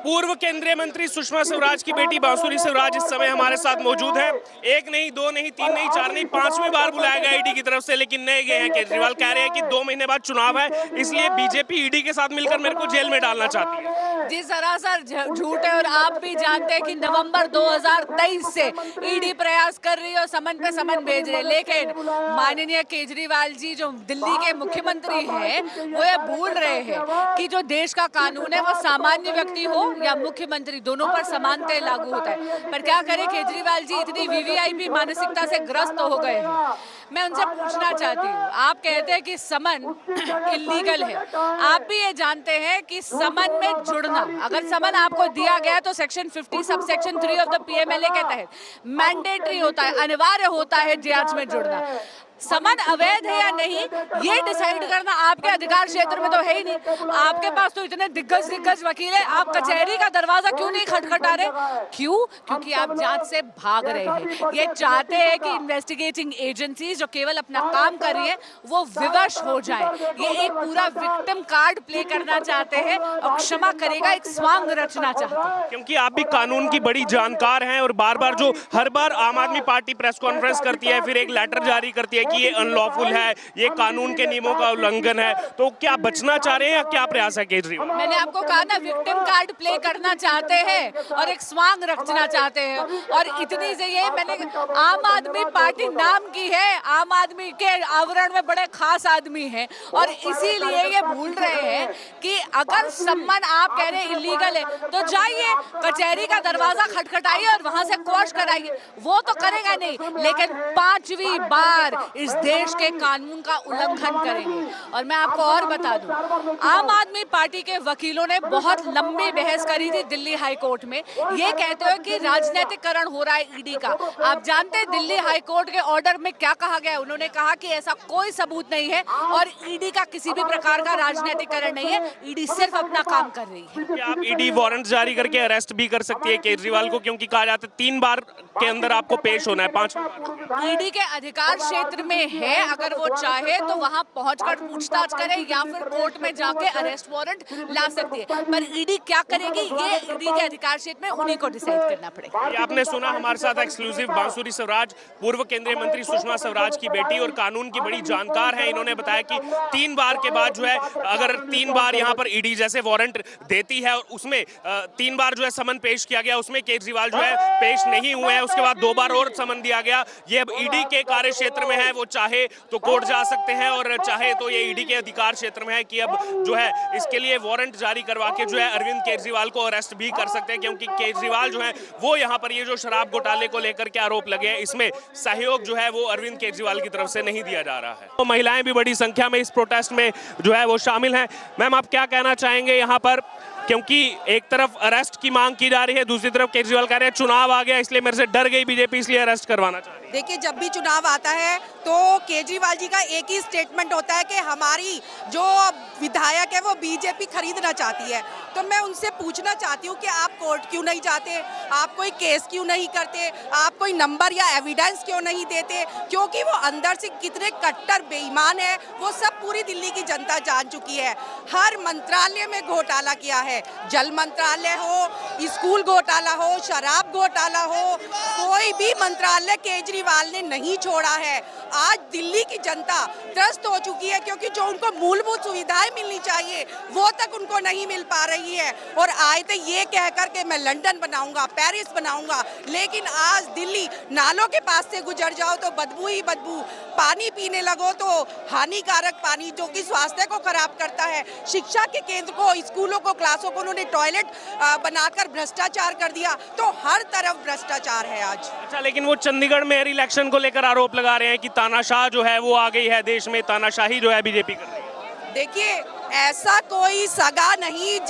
पूर्व केंद्रीय मंत्री सुषमा स्वराज की बेटी बांसुरी स्वराज इस समय हमारे साथ मौजूद है। एक नहीं, दो नहीं, तीन नहीं, चार नहीं, पांचवी बार बुलाया गया ईडी की तरफ से, लेकिन नहीं गए हैं। केजरीवाल कह रहे हैं कि 2 महीने बाद चुनाव है, इसलिए बीजेपी ईडी के साथ मिलकर मेरे को जेल में डालना चाहती है। जी, सरासर झूठ है और आप भी जानते हैं कि नवंबर 2023 से ईडी प्रयास कर रही है और समन पे समन भेज रहे, लेकिन माननीय केजरीवाल जी जो दिल्ली के मुख्यमंत्री हैं वो ये भूल रहे हैं कि जो देश का कानून है वो सामान्य व्यक्ति हो या मुख्यमंत्री दोनों पर समानतः लागू होता है। पर क्या करें, केजरीवाल जी इतनी वीवीआईपी मानसिकता से ग्रस्त हो गए हैं। मैं उनसे पूछना चाहती हूँ, आप कहते हैं कि समन इलीगल है, आप भी ये जानते हैं कि समन में जुड़ना, अगर समन आपको दिया गया तो section 50 subsection 3 of the PMLA के तहत मैंडेटरी होता है, अनिवार्य होता है जांच में जुड़ना। समन अवैध है या नहीं ये डिसाइड करना आपके अधिकार क्षेत्र में तो है ही नहीं। आपके पास तो इतने दिग्गज वकील है, आप कचहरी का दरवाजा क्यों नहीं खटखटा रहे? क्यों? क्योंकि आप जांच से भाग रहे हैं। ये चाहते हैं कि इन्वेस्टिगेटिंग एजेंसीज जो केवल अपना काम कर रही है वो विवश हो जाए। ये एक पूरा विक्टिम कार्ड प्ले करना चाहते हैं और क्षमा करेगा एक स्वांग रचना चाहते हैं। क्योंकि आप भी कानून की बड़ी जानकार हैं और बार बार जो हर बार आम आदमी पार्टी प्रेस कॉन्फ्रेंस करती है, फिर एक लेटर जारी करती है कि ये अनलॉफुल है, ये कानून के नियमों का उल्लंघन है, तो क्या बचना चाह रहे हैं या क्या प्रयास है केजरीवाल? मैंने आपको कहा ना, विक्टिम कार्ड प्ले करना चाहते हैं और एक स्वांग रचना चाहते हैं। और इतनी से ये मैंने आम आदमी पार्टी नाम की है, आम आदमी के आवरण में बड़े खास आदमी हैं और इसीलिए ये भूल रहे हैं कि अगर सम्मान आप कह रहे हैं इलीगल है तो जाइए कचहरी का दरवाजा खटखटाइए और वहां से क्वॉश कराइए। वो तो करेगा नहीं, लेकिन 5वीं बार इस देश के कानून का उल्लंघन करेंगे। और मैं आपको और बता दूं, आम आदमी पार्टी के वकीलों ने बहुत लंबी बहस करी थी दिल्ली हाई कोर्ट में, ये कहते हुए कि राजनीतिकरण हो रहा है ईडी का। आप जानते हैं दिल्ली हाई कोर्ट के ऑर्डर में क्या कहा गया? उन्होंने कहा कि ऐसा कोई सबूत नहीं है और ईडी का किसी भी प्रकार का राजनीतिकरण नहीं है, ईडी सिर्फ अपना काम कर रही है। क्या आप ईडी वारंट जारी करके अरेस्ट भी कर सकती है केजरीवाल को, क्योंकि कहा जाता है 3 बार के अंदर आपको पेश होना है, 5 ईडी के अधिकार क्षेत्र में है, अगर वो चाहे तो वहां पहुंचकर पूछताछ करे या फिर कोर्ट में जाके अरेस्ट वारंट ला सकती है। पर ईडी क्या करेगी ये ईडी के अधिकार क्षेत्र में उन्हीं को डिसाइड करना पड़ेगा। ये आपने सुना, हमारे साथ एक्सक्लूसिव बांसुरी स्वराज, पूर्व केंद्रीय मंत्री सुषमा स्वराज की बेटी और कानून की बड़ी जानकार है। इन्होंने बताया कि 3 बार के बाद जो है, अगर 3 बार यहाँ पर ईडी जैसे वारंट देती है और उसमें 3 बार जो है समन पेश किया गया, उसमें केजरीवाल जो है पेश नहीं हुए हैं, उसके बाद 2 बार और समन दिया गया। ये अब ईडी के कार्य क्षेत्र में है, वो चाहे तो कोर्ट जा सकते हैं और चाहे तो ये ईडी के अधिकार क्षेत्र में है कि अब जो है इसके लिए वारंट जारी करवा के जो है अरविंद केजरीवाल को अरेस्ट भी कर सकते हैं, क्योंकि केजरीवाल जो है वो यहाँ पर ये जो शराब घोटाले को लेकर के आरोप लगे हैं, इसमें सहयोग जो है वो अरविंद केजरीवाल की तरफ से नहीं दिया जा रहा है। तो महिलाएं भी बड़ी संख्या में इस प्रोटेस्ट में जो है वो शामिल हैं। मैम, आप क्या कहना चाहेंगे यहाँ पर, क्योंकि एक तरफ अरेस्ट की मांग की जा रही है, दूसरी तरफ केजरीवाल कह रहे हैं चुनाव आ गया इसलिए मेरे से डर गई बीजेपी, इसलिए अरेस्ट करवाना चाह रही है। देखिए, जब भी चुनाव आता है तो केजरीवाल जी का एक ही स्टेटमेंट होता है कि हमारी जो विधायक है वो बीजेपी खरीदना चाहती है। तो मैं उनसे पूछना चाहती हूँ कि आप कोर्ट क्यों नहीं जाते, आप कोई केस क्यों नहीं करते, आप कोई नंबर या एविडेंस क्यों नहीं देते? क्योंकि वो अंदर से कितने कट्टर बेईमान है वो सब पूरी दिल्ली की जनता जान चुकी है। हर मंत्रालय में घोटाला किया है, जल मंत्रालय हो, स्कूल घोटाला हो, शराब घोटाला हो, कोई भी मंत्रालय केजरीवाल ने नहीं छोड़ा है। आज दिल्ली की जनता त्रस्त हो चुकी है, क्योंकि जो उनको मूलभूत सुविधाएं मिलनी चाहिए वो तक उनको नहीं मिल पा रही है। और आए थे ये कहकर के मैं लंदन बनाऊंगा, पेरिस बनाऊंगा, लेकिन आज दिल्ली नालों के पास से गुजर जाओ तो बदबू ही बदबू, पानी पीने लगो तो हानिकारक पानी जो कि स्वास्थ्य को खराब करता है। शिक्षा के केंद्र को, स्कूलों को, क्लासों को उन्होंने टॉयलेट बनाकर भ्रष्टाचार कर दिया। तो हर तरफ भ्रष्टाचार है आज। अच्छा, लेकिन वो चंडीगढ़ में एयर इलेक्शन को लेकर आरोप लगा रहे हैं कि तानाशाह जो है वो आ गई है देश में, तानाशाही जो है बीजेपी कर रही है। देखिए, ऐसा कोई सगा नहीं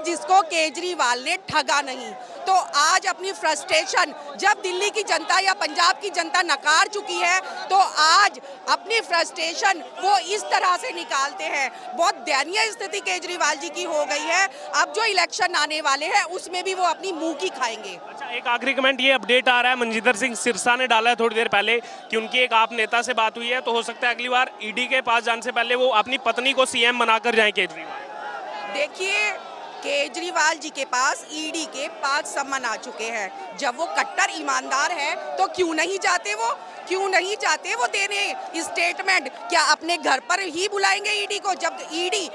जिसको केजरीवाल ने ठगा नहीं। तो आज अपनी फ्रस्ट्रेशन जब दिल्ली की जनता या पंजाब की जनता नकार चुकी है तो आज अपनी फ्रस्ट्रेशन वो इस तरह से निकालते हैं। बहुत दयनीय स्थिति केजरीवाल जी की हो गई है। अब जो इलेक्शन आने वाले हैं उसमें भी वो अपनी मुंह की खाएंगे। अच्छा, एक आखिरी कमेंट, ये अपडेट आ रहा है मनजिंदर सिंह सिरसा ने डाला है थोड़ी देर पहले कि उनकी एक आप नेता से बात हुई है, तो हो सकता है अगली बार ईडी के पास जाने से पहले वो अपनी पत्नी को सीएम बनाकर जाएं केजरीवाल। देखिए, केजरीवाल जी के पास ईडी के 5 सम्मन आ चुके हैं। जब वो कट्टर ईमानदार है तो क्यों नहीं जाते वो देने स्टेटमेंट? क्या अपने घर पर ही बुलाएंगे ईडी को? जब ईडी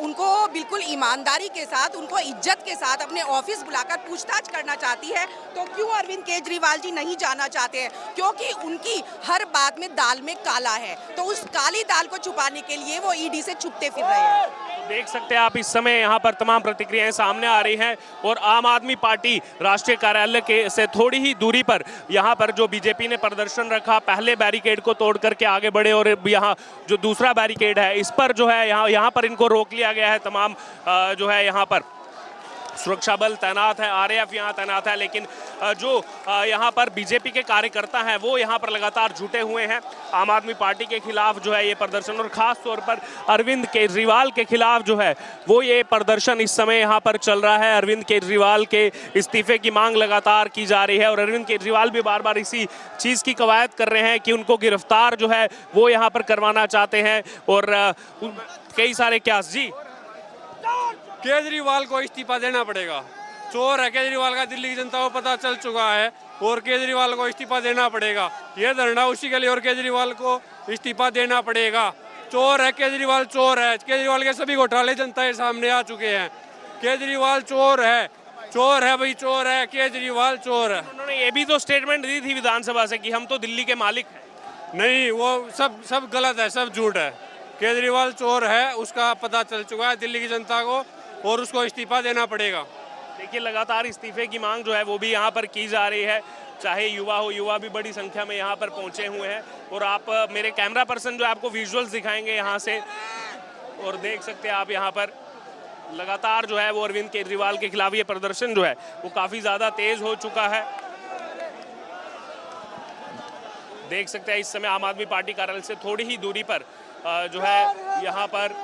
उनको बिल्कुल ईमानदारी के साथ, उनको इज्जत के साथ अपने ऑफिस बुलाकर पूछताछ करना चाहती है, तो क्यों अरविंद केजरीवाल जी नहीं जाना चाहते हैं? क्योंकि उनकी हर बात में दाल में काला है, तो उस काली दाल को छुपाने के लिए वो ईडी से छुपते फिर रहे हैं। देख सकते हैं आप इस समय यहाँ पर तमाम प्रतिक्रियाएं सामने आ रही हैं और आम आदमी पार्टी राष्ट्रीय कार्यालय के से थोड़ी ही दूरी पर यहाँ पर जो बीजेपी ने प्रदर्शन रखा, पहले बैरिकेड को तोड़ करके आगे बढ़े और यहाँ जो दूसरा बैरिकेड है इस पर जो है यहाँ पर इनको रोक लिया गया है। तमाम जो है यहाँ पर सुरक्षा बल तैनात है, आरएएफ यहाँ तैनात है, लेकिन जो यहाँ पर बीजेपी के कार्यकर्ता हैं वो यहाँ पर लगातार जुटे हुए हैं आम आदमी पार्टी के खिलाफ जो है ये प्रदर्शन, और खास तौर पर अरविंद केजरीवाल के खिलाफ जो है वो ये प्रदर्शन इस समय यहाँ पर चल रहा है। अरविंद केजरीवाल के इस्तीफे की मांग लगातार की जा रही है और अरविंद केजरीवाल भी बार बार इसी चीज़ की कवायद कर रहे हैं कि उनको गिरफ्तार जो है वो यहाँ पर करवाना चाहते हैं। और कई सारे क्या जी केजरीवाल को इस्तीफा देना पड़ेगा। चोर है केजरीवाल का, दिल्ली की जनता को पता चल चुका है और केजरीवाल को इस्तीफा देना पड़ेगा। ये धरना उसी के लिए, और केजरीवाल को इस्तीफा देना पड़ेगा। चोर है केजरीवाल, चोर है। केजरीवाल के सभी घोटाले जनता के सामने आ चुके हैं। केजरीवाल चोर है भाई, चोर है केजरीवाल, चोर है। उन्होंने ये भी तो स्टेटमेंट दी थी विधानसभा से कि हम तो दिल्ली के मालिक हैं। नहीं, वो सब गलत है, सब झूठ है। केजरीवाल चोर है, उसका पता चल चुका है दिल्ली की जनता को, और उसको इस्तीफा देना पड़ेगा। देखिए लगातार इस्तीफे की मांग जो है वो भी यहाँ पर की जा रही है, चाहे युवा हो, युवा भी बड़ी संख्या में यहाँ पर पहुँचे हुए हैं। और आप मेरे कैमरा पर्सन जो आपको विजुअल्स दिखाएंगे यहाँ से, और देख सकते हैं आप यहाँ पर लगातार जो है वो अरविंद केजरीवाल के खिलाफ ये प्रदर्शन जो है वो काफ़ी ज़्यादा तेज हो चुका है। देख सकते हैं इस समय आम आदमी पार्टी कार्यालय से थोड़ी ही दूरी पर जो है यहाँ पर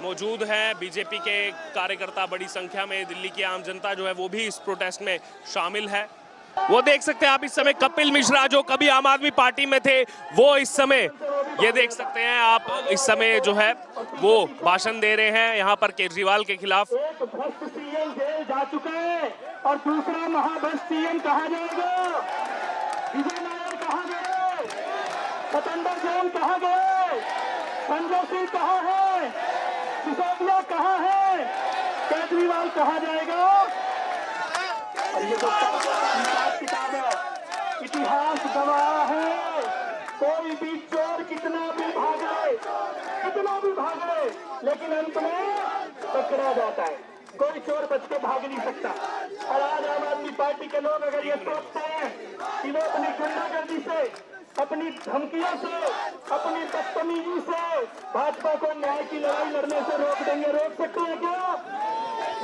मौजूद हैं बीजेपी के कार्यकर्ता, बड़ी संख्या में दिल्ली की आम जनता जो है वो भी इस प्रोटेस्ट में शामिल है। वो देख सकते हैं आप इस समय कपिल मिश्रा जो कभी आम आदमी पार्टी में थे, वो इस समय ये देख सकते हैं आप इस समय जो है वो भाषण दे रहे हैं यहाँ पर केजरीवाल के खिलाफ। एक भ्रष्ट सीएम जेल जा चुका है और दूसरा महाभ्रष्ट सीएम कहा जाएगा। विजय नायर कहाँ गए? सतेंद्र जैन कहाँ गए? संजय सिंह कहाँ है? सिसोदिया कहाँ है? केजरीवाल कहाँ जाएगा? और ये जो किताब है, इतिहास गवाह है, कोई भी चोर कितना भी भागे, लेकिन अंत में पकड़ा जाता है। कोई चोर बच के भाग नहीं सकता। और आज आम आदमी पार्टी के लोग अगर ये सोचते हैं कि वो अपनी गुंडागर्दी से, अपनी धमकियों से, अपनी बदतमीजी से भाजपा को न्याय की लड़ाई लड़ने से रोक देंगे, रोक सकते हैं क्या?